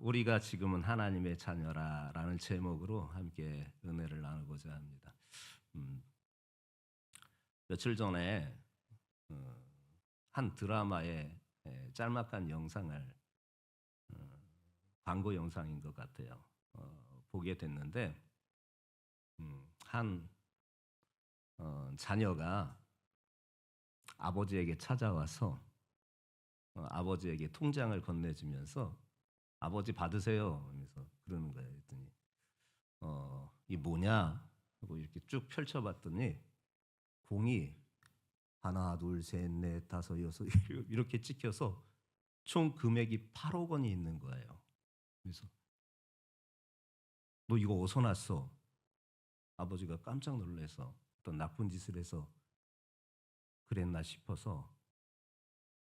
우리가 지금은 하나님의 자녀라라는 제목으로 함께 은혜를 나누고자 합니다. 며칠 전에 한 드라마의 짤막한 영상을 광고 영상인 것 같아요. 보게 됐는데 한 자녀가 아버지에게 찾아와서 아버지에게 통장을 건네주면서 아버지 받으세요 하면서 그러는 거예요. 그랬더니 이 뭐냐 하고 이렇게 쭉 펼쳐봤더니 공이 하나 둘 셋 넷 다섯 여섯 이렇게 찍혀서 총 금액이 8억 원이 있는 거예요. 그래서 너 이거 어디서 났어? 아버지가 깜짝 놀라서 어떤 나쁜 짓을 해서 그랬나 싶어서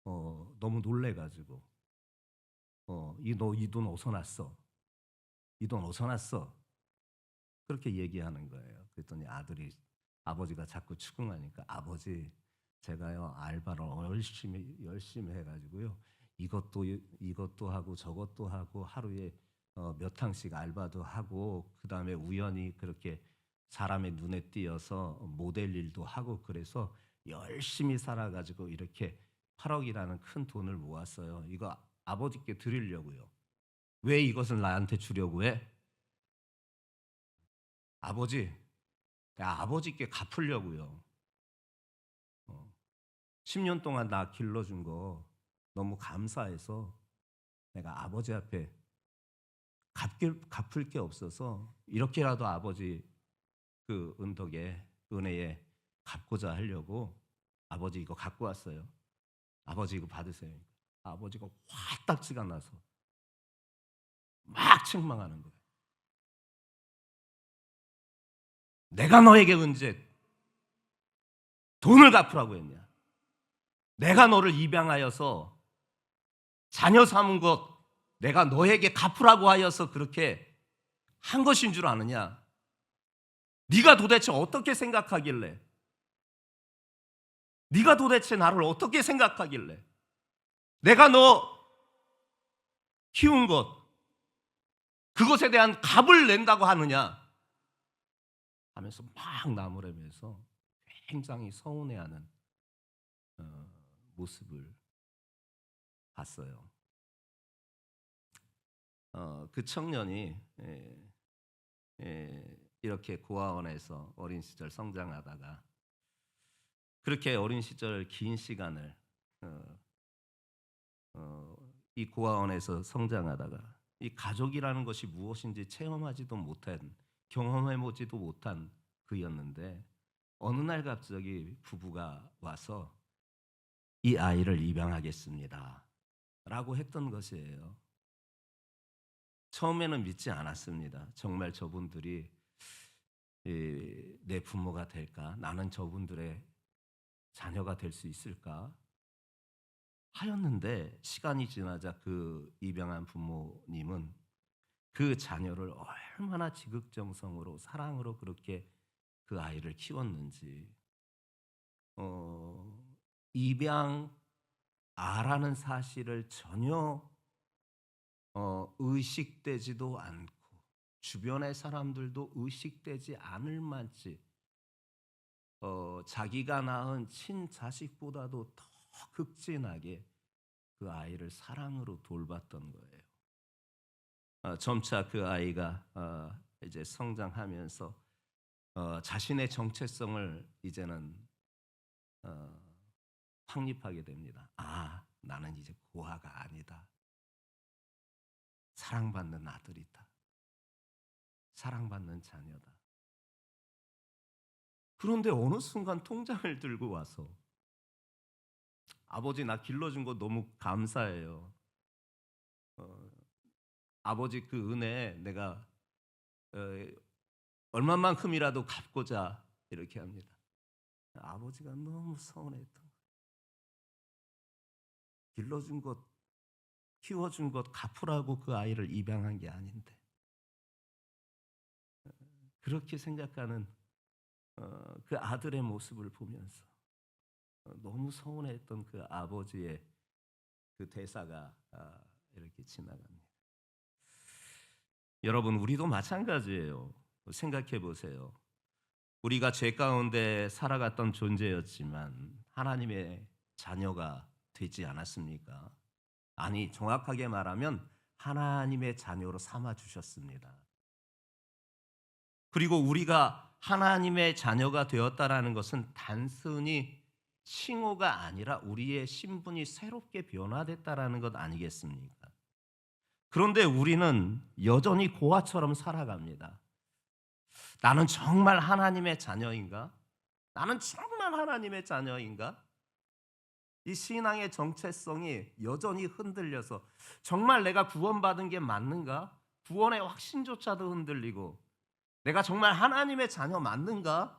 너무 놀래가지고 이 돈 어디서 났어? 이 돈 어디서 났어? 그렇게 얘기하는 거예요. 그랬더니 아버지가 자꾸 추궁하니까 아버지 제가요 알바를 열심히 해가지고요 이것도 하고 저것도 하고 하루에 몇 항씩 알바도 하고 그 다음에 우연히 그렇게 사람의 눈에 띄어서 모델 일도 하고 그래서 열심히 살아가지고 이렇게 8억이라는 큰 돈을 모았어요. 이거 아버지께 드리려고요. 왜 이것을 나한테 주려고 해? 아버지, 아버지께 갚으려고요. 10년 동안 나 길러준 거 너무 감사해서 내가 아버지 앞에 갚을 게 없어서 이렇게라도 아버지 그 은혜에 갚고자 하려고 아버지 이거 갖고 왔어요. 아버지 이거 받으세요. 아버지가 화딱지가 나서 막 책망하는 거예요. 내가 너에게 언제 돈을 갚으라고 했냐? 내가 너를 입양하여서 자녀 삼은 것 내가 너에게 갚으라고 하여서 그렇게 한 것인 줄 아느냐? 네가 도대체 어떻게 생각하길래? 네가 도대체 나를 어떻게 생각하길래? 내가 너 키운 것 그것에 대한 값을 낸다고 하느냐? 하면서 막 나무라면서 굉장히 서운해하는 모습을 봤어요. 그 청년이 이렇게 고아원에서 어린 시절 성장하다가 그렇게 어린 시절 긴 시간을 이 고아원에서 성장하다가 이 가족이라는 것이 무엇인지 체험하지도 못한 경험해보지도 못한 그였는데 어느 날 갑자기 부부가 와서 이 아이를 입양하겠습니다 라고 했던 것이에요. 처음에는 믿지 않았습니다. 정말 저분들이 내 부모가 될까? 나는 저분들의 자녀가 될 수 있을까? 하였는데 시간이 지나자 그 입양한 부모님은 그 자녀를 얼마나 지극정성으로 사랑으로 그렇게 그 아이를 키웠는지 입양아라는 사실을 전혀 의식되지도 않고 주변의 사람들도 의식되지 않을 만치 자기가 낳은 친자식보다도 더 극진하게 그 아이를 사랑으로 돌봤던 거예요. 점차 그 아이가 이제 성장하면서 자신의 정체성을 이제는 확립하게 됩니다. 나는 이제 고아가 아니다. 사랑받는 아들이다. 사랑받는 자녀다. 그런데 어느 순간 통장을 들고 와서 아버지 나 길러준 거 너무 감사해요. 아버지 그 은혜 내가 얼마만큼이라도 갚고자 이렇게 합니다. 아버지가 너무 서운했던 거예요. 길러준 것, 키워준 것 갚으라고 그 아이를 입양한 게 아닌데 그렇게 생각하는 그 아들의 모습을 보면서 너무 서운했던 그 아버지의 그 대사가 이렇게 지나갑니다. 여러분, 우리도 마찬가지예요. 생각해 보세요. 우리가 죄 가운데 살아갔던 존재였지만 하나님의 자녀가 되지 않았습니까? 아니, 정확하게 말하면 하나님의 자녀로 삼아 주셨습니다. 그리고 우리가 하나님의 자녀가 되었다라는 것은 단순히 칭호가 아니라 우리의 신분이 새롭게 변화됐다라는 것 아니겠습니까? 그런데 우리는 여전히 고아처럼 살아갑니다. 나는 정말 하나님의 자녀인가? 나는 정말 하나님의 자녀인가? 이 신앙의 정체성이 여전히 흔들려서 정말 내가 구원받은 게 맞는가? 구원의 확신조차도 흔들리고 내가 정말 하나님의 자녀 맞는가?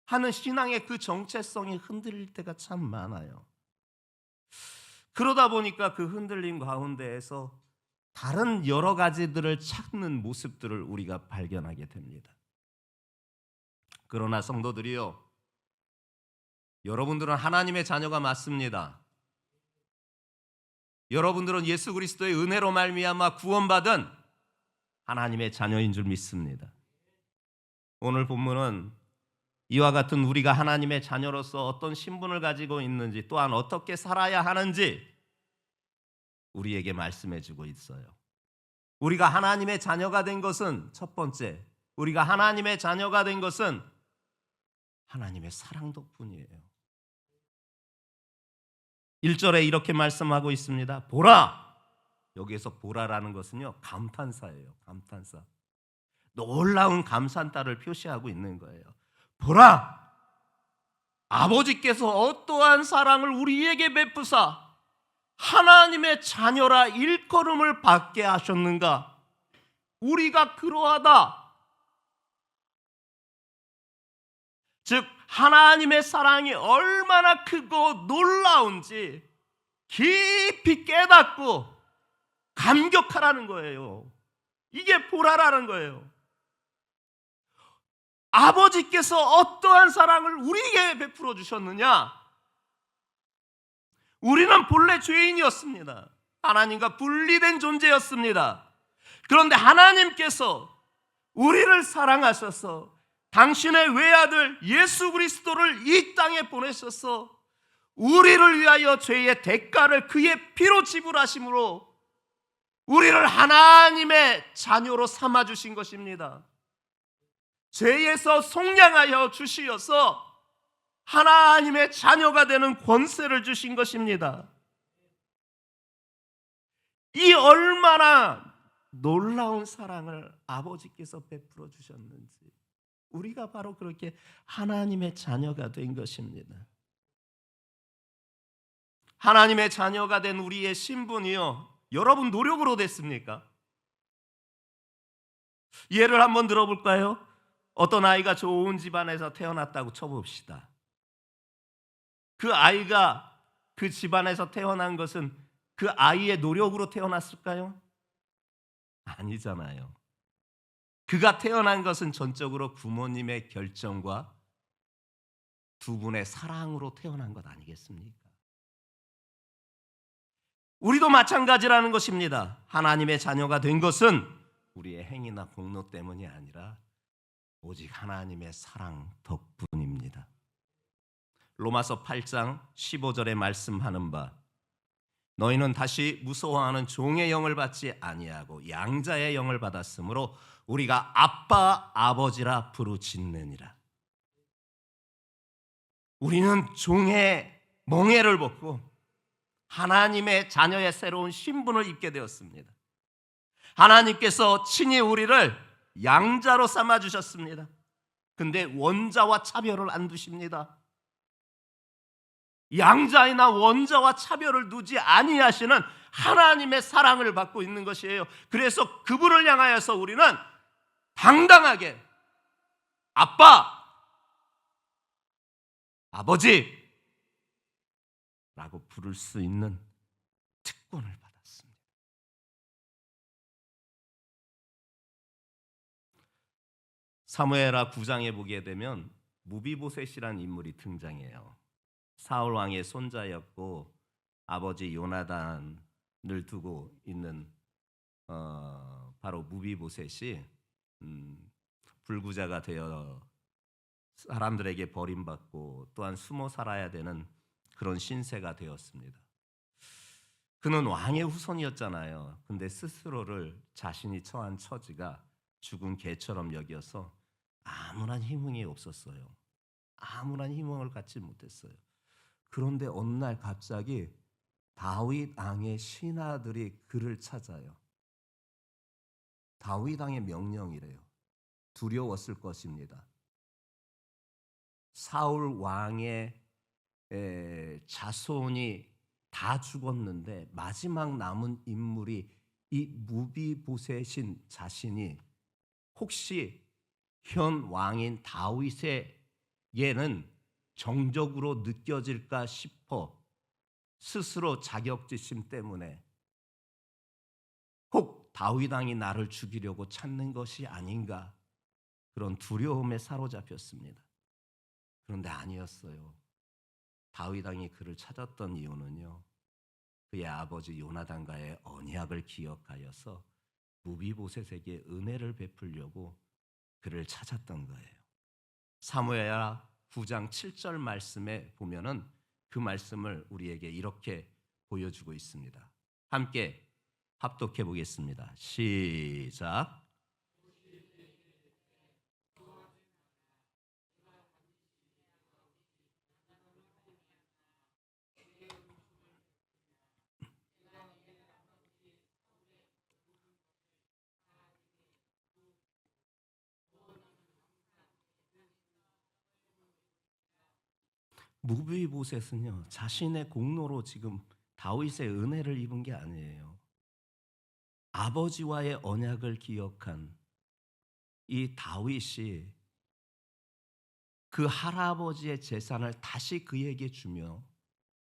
하는 신앙의 그 정체성이 흔들릴 때가 참 많아요. 그러다 보니까 그 흔들림 가운데에서 다른 여러 가지들을 찾는 모습들을 우리가 발견하게 됩니다. 그러나 성도들이요, 여러분들은 하나님의 자녀가 맞습니다. 여러분들은 예수 그리스도의 은혜로 말미암아 구원받은 하나님의 자녀인 줄 믿습니다. 오늘 본문은 이와 같은 우리가 하나님의 자녀로서 어떤 신분을 가지고 있는지, 또한 어떻게 살아야 하는지 우리에게 말씀해 주고 있어요. 우리가 하나님의 자녀가 된 것은 첫 번째, 우리가 하나님의 자녀가 된 것은 하나님의 사랑 덕분이에요. 1절에 이렇게 말씀하고 있습니다. 보라! 여기에서 보라라는 것은요, 감탄사예요. 감탄사. 놀라운 감탄사를 표시하고 있는 거예요. 보라! 아버지께서 어떠한 사랑을 우리에게 베푸사 하나님의 자녀라 일컬음을 받게 하셨는가? 우리가 그러하다. 즉 하나님의 사랑이 얼마나 크고 놀라운지 깊이 깨닫고 감격하라는 거예요. 이게 보라라는 거예요. 아버지께서 어떠한 사랑을 우리에게 베풀어 주셨느냐? 우리는 본래 죄인이었습니다. 하나님과 분리된 존재였습니다. 그런데 하나님께서 우리를 사랑하셔서 당신의 외아들 예수 그리스도를 이 땅에 보내셔서 우리를 위하여 죄의 대가를 그의 피로 지불하심으로 우리를 하나님의 자녀로 삼아주신 것입니다. 죄에서 속량하여 주시어서 하나님의 자녀가 되는 권세를 주신 것입니다. 이 얼마나 놀라운 사랑을 아버지께서 베풀어 주셨는지 우리가 바로 그렇게 하나님의 자녀가 된 것입니다. 하나님의 자녀가 된 우리의 신분이요, 여러분 노력으로 됐습니까? 예를 한번 들어볼까요? 어떤 아이가 좋은 집안에서 태어났다고 쳐봅시다. 그 아이가 그 집안에서 태어난 것은 그 아이의 노력으로 태어났을까요? 아니잖아요. 그가 태어난 것은 전적으로 부모님의 결정과 두 분의 사랑으로 태어난 것 아니겠습니까? 우리도 마찬가지라는 것입니다. 하나님의 자녀가 된 것은 우리의 행위나 공로 때문이 아니라 오직 하나님의 사랑 덕분입니다. 로마서 8장 15절에 말씀하는 바 너희는 다시 무서워하는 종의 영을 받지 아니하고 양자의 영을 받았으므로 우리가 아빠 아버지라 부르짖느니라. 우리는 종의 멍에를 벗고 하나님의 자녀의 새로운 신분을 입게 되었습니다. 하나님께서 친히 우리를 양자로 삼아주셨습니다. 근데 원자와 차별을 안 두십니다. 양자이나 원자와 차별을 두지 아니하시는 하나님의 사랑을 받고 있는 것이에요. 그래서 그분을 향하여서 우리는 당당하게 아빠, 아버지 라고 부를 수 있는 특권을 받았습니다. 사무엘하 9장에 보게 되면 무비보셋이라는 인물이 등장해요. 사울 왕의 손자였고 아버지 요나단을 두고 있는 바로 무비보셋이 불구자가 되어 사람들에게 버림받고 또한 숨어 살아야 되는 그런 신세가 되었습니다. 그는 왕의 후손이었잖아요. 근데 스스로를 자신이 처한 처지가 죽은 개처럼 여겨서 아무런 희망이 없었어요. 아무런 희망을 갖지 못했어요. 그런데 어느 날 갑자기 다윗 왕의 신하들이 그를 찾아요. 다윗 왕의 명령이래요. 두려웠을 것입니다. 사울 왕의 자손이 다 죽었는데 마지막 남은 인물이 이 무비보셋인 자신이 혹시 현 왕인 다윗에게는 정적으로 느껴질까 싶어 스스로 자격지심 때문에 혹 다윗 왕이 나를 죽이려고 찾는 것이 아닌가 그런 두려움에 사로잡혔습니다. 그런데 아니었어요. 다윗 왕이 그를 찾았던 이유는요, 그의 아버지 요나단과의 언약을 기억하여서 무비보셋에게 은혜를 베풀려고 그를 찾았던 거예요. 사무엘하 9장 7절 말씀에 보면은 그 말씀을 우리에게 이렇게 보여주고 있습니다. 함께 합독해 보겠습니다. 시작. 무비보셋은요, 자신의 공로로 지금 다윗의 은혜를 입은 게 아니에요. 아버지와의 언약을 기억한 이 다윗이 그 할아버지의 재산을 다시 그에게 주며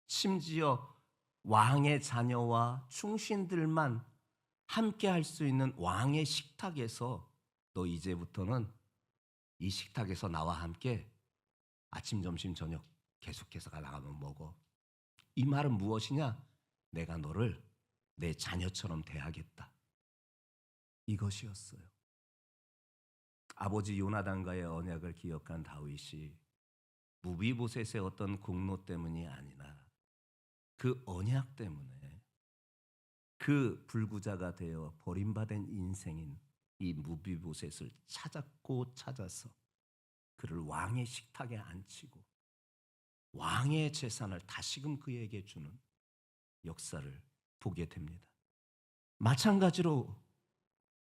심지어 왕의 자녀와 충신들만 함께 할 수 있는 왕의 식탁에서 너 이제부터는 이 식탁에서 나와 함께 아침, 점심, 저녁 계속해서 나가면 먹어. 이 말은 무엇이냐? 내가 너를 내 자녀처럼 대하겠다. 이것이었어요. 아버지 요나단과의 언약을 기억한 다윗이 무비보셋의 어떤 공로 때문이 아니라 그 언약 때문에 그 불구자가 되어 버림받은 인생인 이 무비보셋을 찾았고 찾아서 그를 왕의 식탁에 앉히고 왕의 재산을 다시금 그에게 주는 역사를 보게 됩니다. 마찬가지로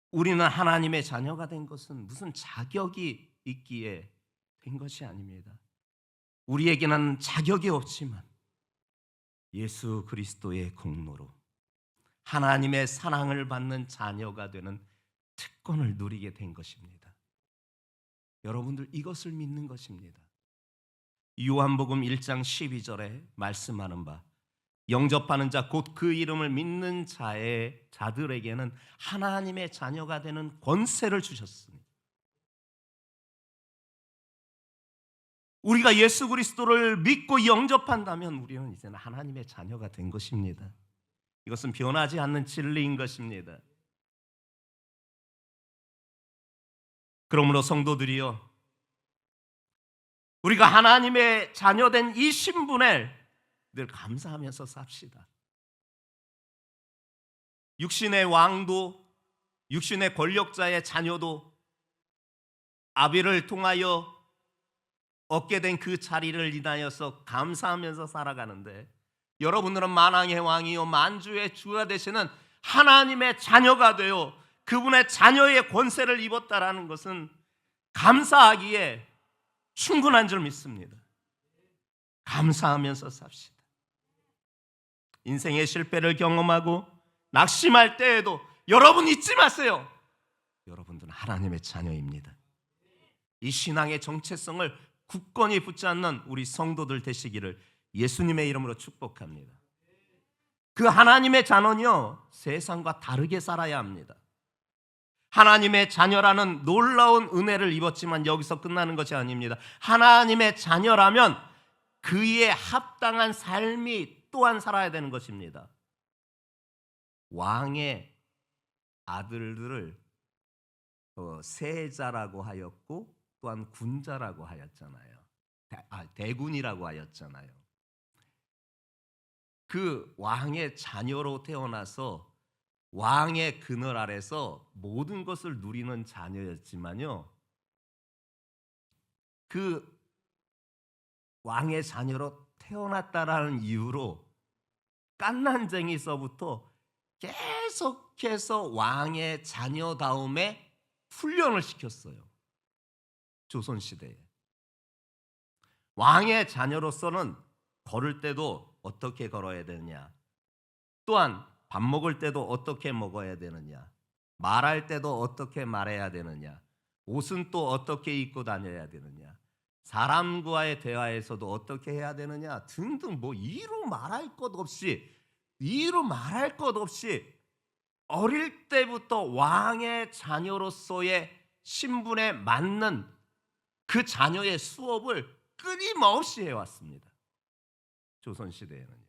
우리는 하나님의 자녀가 된 것은 무슨 자격이 있기에 된 것이 아닙니다. 우리에게는 자격이 없지만 예수 그리스도의 공로로 하나님의 사랑을 받는 자녀가 되는 특권을 누리게 된 것입니다. 여러분들 이것을 믿는 것입니다. 요한복음 1장 12절에 말씀하는 바 영접하는 자 곧 그 이름을 믿는 자들에게는 하나님의 자녀가 되는 권세를 주셨습니다. 우리가 예수 그리스도를 믿고 영접한다면 우리는 이제는 하나님의 자녀가 된 것입니다. 이것은 변하지 않는 진리인 것입니다. 그러므로 성도들이여, 우리가 하나님의 자녀된 이 신분에 늘 감사하면서 삽시다. 육신의 왕도 육신의 권력자의 자녀도 아비를 통하여 얻게 된 그 자리를 인하여서 감사하면서 살아가는데, 여러분들은 만왕의 왕이요 만주의 주가 되시는 하나님의 자녀가 되어 그분의 자녀의 권세를 입었다라는 것은 감사하기에 충분한 줄 믿습니다. 감사하면서 삽시다. 인생의 실패를 경험하고 낙심할 때에도 여러분 잊지 마세요. 여러분들은 하나님의 자녀입니다. 이 신앙의 정체성을 굳건히 붙잡는 우리 성도들 되시기를 예수님의 이름으로 축복합니다. 그 하나님의 자녀는요, 세상과 다르게 살아야 합니다. 하나님의 자녀라는 놀라운 은혜를 입었지만 여기서 끝나는 것이 아닙니다. 하나님의 자녀라면 그에 합당한 삶이 또한 살아야 되는 것입니다. 왕의 아들들을 세자라고 하였고 또한 군자라고 하였잖아요. 대군이라고 하였잖아요. 그 왕의 자녀로 태어나서 왕의 그늘 아래서 모든 것을 누리는 자녀였지만요, 그 왕의 자녀로 태어났다라는 이유로 깐난쟁이서부터 계속해서 왕의 자녀다움에 훈련을 시켰어요. 조선시대에 왕의 자녀로서는 걸을 때도 어떻게 걸어야 되느냐, 또한 밥 먹을 때도 어떻게 먹어야 되느냐, 말할 때도 어떻게 말해야 되느냐, 옷은 또 어떻게 입고 다녀야 되느냐, 사람과의 대화에서도 어떻게 해야 되느냐 등등, 이루 말할 것 없이 어릴 때부터 왕의 자녀로서의 신분에 맞는 그 자녀의 수업을 끊임없이 해왔습니다. 조선시대에는요.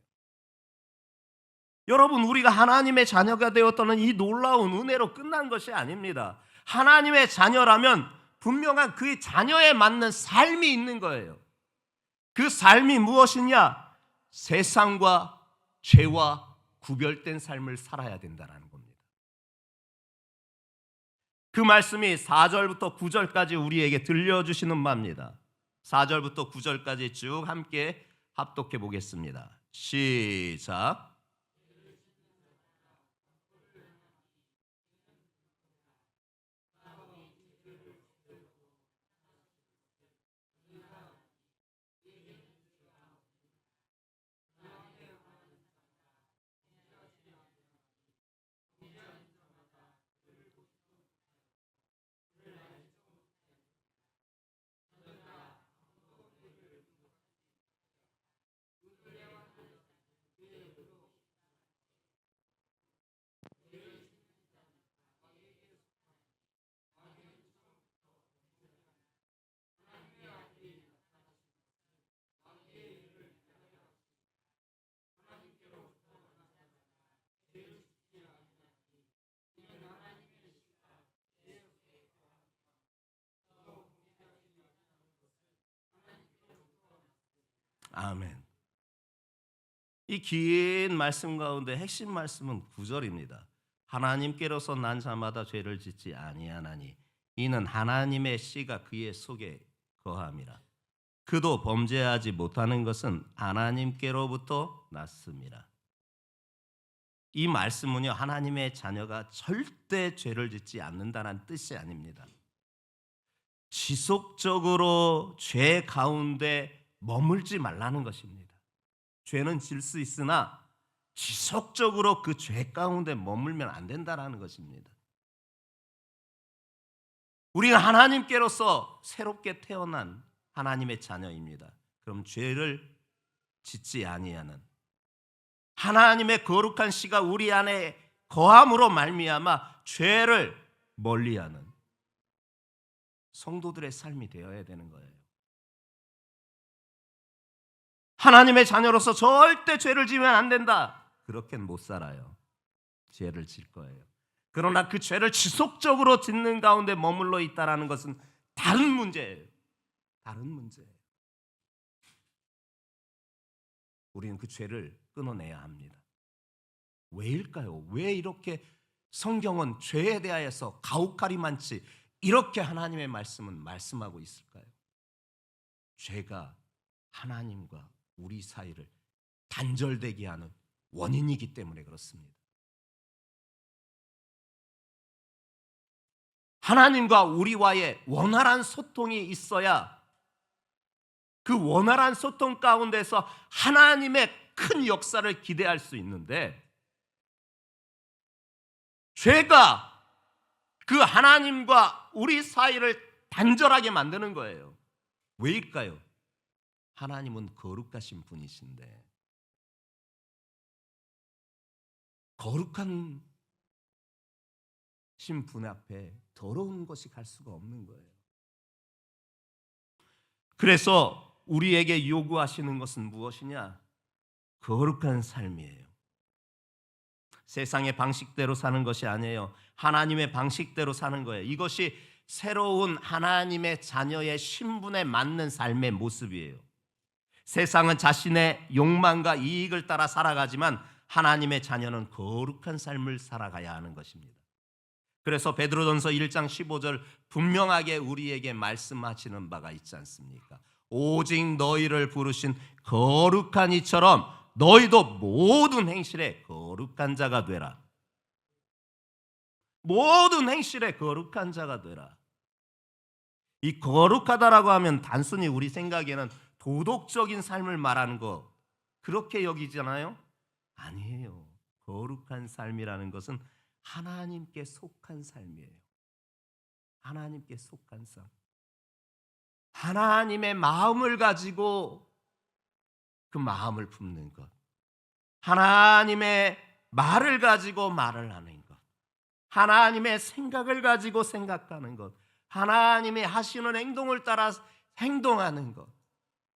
여러분, 우리가 하나님의 자녀가 되었다는 이 놀라운 은혜로 끝난 것이 아닙니다. 하나님의 자녀라면 분명한 그 자녀에 맞는 삶이 있는 거예요. 그 삶이 무엇이냐? 세상과 죄와 구별된 삶을 살아야 된다는 겁니다. 그 말씀이 4절부터 9절까지 우리에게 들려주시는 바입니다. 4절부터 9절까지 쭉 함께 합독해 보겠습니다. 시작. 아멘. 이 긴 말씀 가운데 핵심 말씀은 9절입니다. 하나님께로서 난 자마다 죄를 짓지 아니하나니 이는 하나님의 씨가 그의 속에 거함이라. 그도 범죄하지 못하는 것은 하나님께로부터 났습니다. 이 말씀은요, 하나님의 자녀가 절대 죄를 짓지 않는다는 뜻이 아닙니다. 지속적으로 죄 가운데 머물지 말라는 것입니다. 죄는 질 수 있으나 지속적으로 그 죄 가운데 머물면 안 된다는 것입니다. 우리가 하나님께로서 새롭게 태어난 하나님의 자녀입니다. 그럼 죄를 짓지 아니하는, 하나님의 거룩한 씨가 우리 안에 거함으로 말미암아 죄를 멀리하는 성도들의 삶이 되어야 되는 거예요. 하나님의 자녀로서 절대 죄를 지으면 안 된다, 그렇게는 못 살아요. 죄를 질 거예요. 그러나 그 죄를 지속적으로 짓는 가운데 머물러 있다는 것은 다른 문제예요. 다른 문제예요. 우리는 그 죄를 끊어내야 합니다. 왜일까요? 왜 이렇게 성경은 죄에 대하여서 가혹할이 많지 이렇게 하나님의 말씀은 말씀하고 있을까요? 죄가 하나님과 우리 사이를 단절되게 하는 원인이기 때문에 그렇습니다. 하나님과 우리와의 원활한 소통이 있어야 그 원활한 소통 가운데서 하나님의 큰 역사를 기대할 수 있는데, 죄가 그 하나님과 우리 사이를 단절하게 만드는 거예요. 왜일까요? 하나님은 거룩하신 분이신데 거룩한 분 앞에 더러운 것이 갈 수가 없는 거예요. 그래서 우리에게 요구하시는 것은 무엇이냐? 거룩한 삶이에요. 세상의 방식대로 사는 것이 아니에요. 하나님의 방식대로 사는 거예요. 이것이 새로운 하나님의 자녀의 신분에 맞는 삶의 모습이에요. 세상은 자신의 욕망과 이익을 따라 살아가지만 하나님의 자녀는 거룩한 삶을 살아가야 하는 것입니다. 그래서 베드로전서 1장 15절 분명하게 우리에게 말씀하시는 바가 있지 않습니까? 오직 너희를 부르신 거룩한 이처럼 너희도 모든 행실에 거룩한 자가 되라. 모든 행실에 거룩한 자가 되라. 이 거룩하다라고 하면 단순히 우리 생각에는 도덕적인 삶을 말하는 거 그렇게 여기잖아요? 아니에요. 거룩한 삶이라는 것은 하나님께 속한 삶이에요. 하나님께 속한 삶. 하나님의 마음을 가지고 그 마음을 품는 것. 하나님의 말을 가지고 말을 하는 것. 하나님의 생각을 가지고 생각하는 것. 하나님이 하시는 행동을 따라 행동하는 것.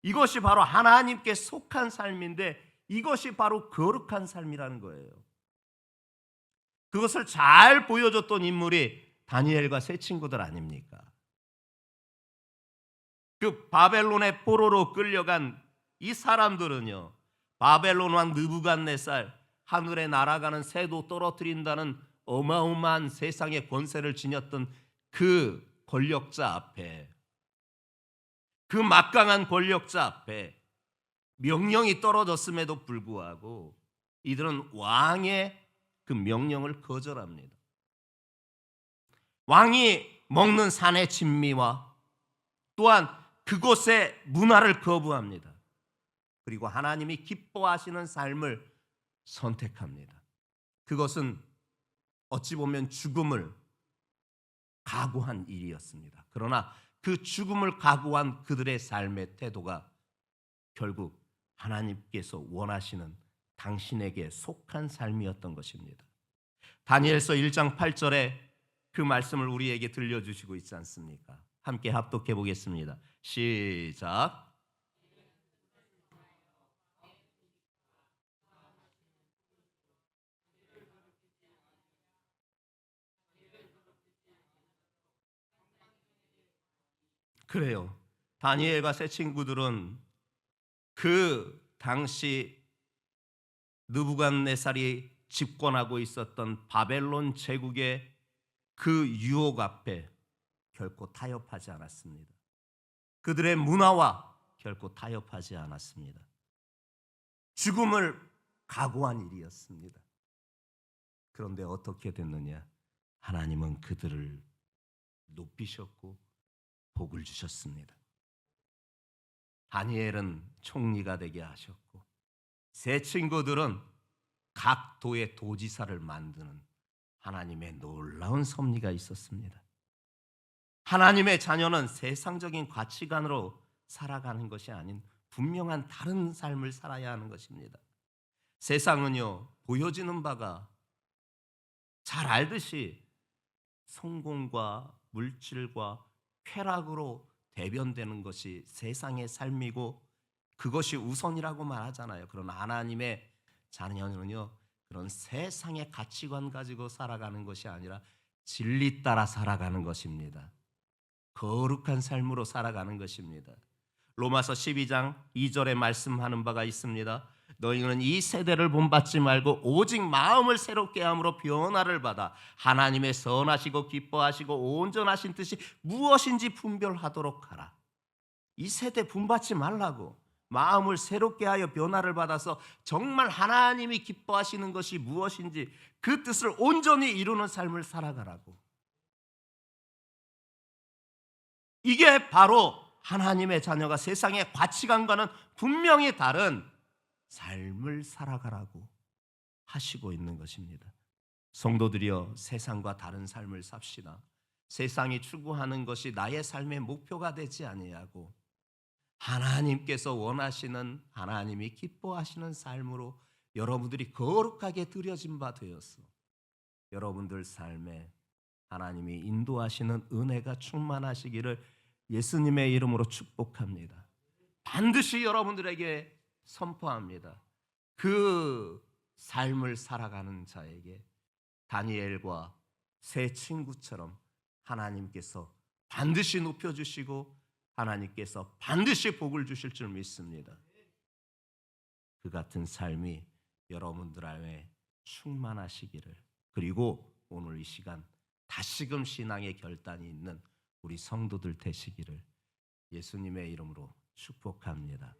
이것이 바로 하나님께 속한 삶인데 이것이 바로 거룩한 삶이라는 거예요. 그것을 잘 보여줬던 인물이 다니엘과 세 친구들 아닙니까? 그 바벨론의 포로로 끌려간 이 사람들은요, 바벨론 왕 느부갓네살, 하늘에 날아가는 새도 떨어뜨린다는 어마어마한 세상의 권세를 지녔던 그 권력자 앞에, 그 막강한 권력자 앞에 명령이 떨어졌음에도 불구하고 이들은 왕의 그 명령을 거절합니다. 왕이 먹는 산의 진미와 또한 그곳의 문화를 거부합니다. 그리고 하나님이 기뻐하시는 삶을 선택합니다. 그것은 어찌 보면 죽음을 각오한 일이었습니다. 그러나 그 죽음을 각오한 그들의 삶의 태도가 결국 하나님께서 원하시는 당신에게 속한 삶이었던 것입니다. 다니엘서 1장 8절에 그 말씀을 우리에게 들려주시고 있지 않습니까? 함께 합독해 보겠습니다. 시작. 그래요. 다니엘과 세 친구들은 그 당시 느부갓네살이 집권하고 있었던 바벨론 제국의 그 유혹 앞에 결코 타협하지 않았습니다. 그들의 문화와 결코 타협하지 않았습니다. 죽음을 각오한 일이었습니다. 그런데 어떻게 됐느냐? 하나님은 그들을 높이셨고 복을 주셨습니다. 다니엘은 총리가 되게 하셨고 세 친구들은 각 도의 도지사를 만드는 하나님의 놀라운 섭리가 있었습니다. 하나님의 자녀는 세상적인 가치관으로 살아가는 것이 아닌 분명한 다른 삶을 살아야 하는 것입니다. 세상은요, 보여지는 바가 잘 알듯이 성공과 물질과 쾌락으로 대변되는 것이 세상의 삶이고 그것이 우선이라고 말하잖아요. 그러나 하나님의 자녀는요, 그런 세상의 가치관 가지고 살아가는 것이 아니라 진리 따라 살아가는 것입니다. 거룩한 삶으로 살아가는 것입니다. 로마서 12장 2절에 말씀하는 바가 있습니다. 너희는 이 세대를 본받지 말고 오직 마음을 새롭게 함으로 변화를 받아 하나님의 선하시고 기뻐하시고 온전하신 뜻이 무엇인지 분별하도록 하라. 이 세대 본받지 말라고, 마음을 새롭게 하여 변화를 받아서 정말 하나님이 기뻐하시는 것이 무엇인지 그 뜻을 온전히 이루는 삶을 살아가라고. 이게 바로 하나님의 자녀가 세상의 가치관과는 분명히 다른 삶을 살아가라고 하시고 있는 것입니다. 성도들이여, 세상과 다른 삶을 삽시다. 세상이 추구하는 것이 나의 삶의 목표가 되지 아니하고 하나님께서 원하시는, 하나님이 기뻐하시는 삶으로 여러분들이 거룩하게 드려진 바 되었어. 여러분들 삶에 하나님이 인도하시는 은혜가 충만하시기를 예수님의 이름으로 축복합니다. 반드시 여러분들에게 선포합니다. 그 삶을 살아가는 자에게 다니엘과 세 친구처럼 하나님께서 반드시 높여주시고 하나님께서 반드시 복을 주실 줄 믿습니다. 그 같은 삶이 여러분들 안에 충만하시기를, 그리고 오늘 이 시간 다시금 신앙의 결단이 있는 우리 성도들 되시기를 예수님의 이름으로 축복합니다.